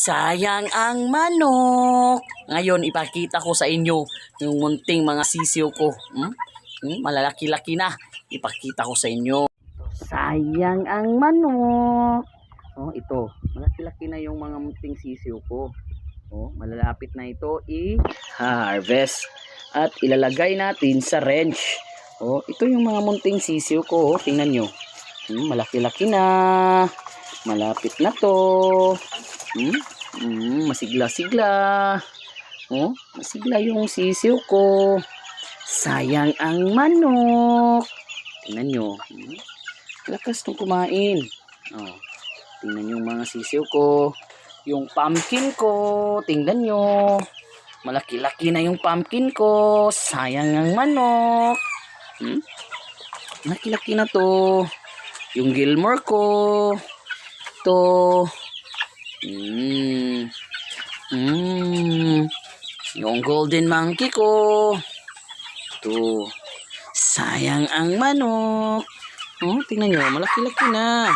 Sayang ang manok. Ngayon, ipakita ko sa inyo yung munting mga sisiw ko. Malalaki-laki na. Ipakita ko sa inyo. Sayang ang manok. Oh, ito. Malaki-laki na yung mga munting sisiw ko. Oh, malalapit na ito i-harvest. At ilalagay natin sa range. Oh, ito yung mga munting sisiw ko. Oh, tingnan nyo. Malaki-laki na. Malapit na to. Masigla-sigla. Oh, masigla yung sisiw ko. Sayang ang manok. Tingnan nyo. Lakas nung kumain. Oh, tingnan yung mga sisiw ko. Yung pumpkin ko. Tingnan nyo. Malaki-laki na yung pumpkin ko. Sayang ang manok. Malaki-laki na to. Yung Gilmore ko. Ito. Yung golden monkey ko. Ito. Sayang ang manok. Oh, tingnan nyo. Malaki-laki na.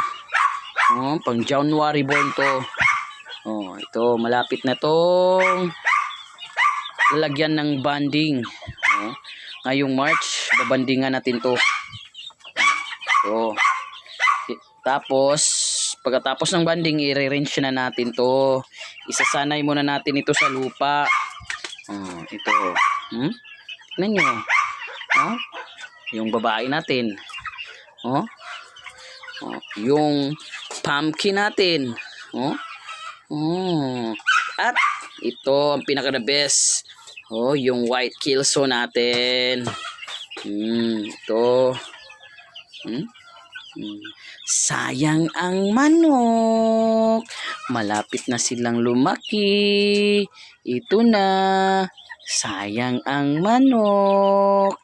Oh, pang January born to. Oh, ito. Malapit na tong lalagyan ng banding. Oh, ngayong March, babandingan natin to. So, tapos, pagkatapos ng banding, i-rearrange na natin to. Isasanay muna natin ito sa lupa. Oh, ito. Tingnan nyo. Oh, yung babae natin. Oh, yung pumpkin natin. At ito ang pinaka the best. Oh, yung white kilso natin. Ito. Sayang ang manok. Malapit na silang lumaki. Ito na. Sayang ang manok.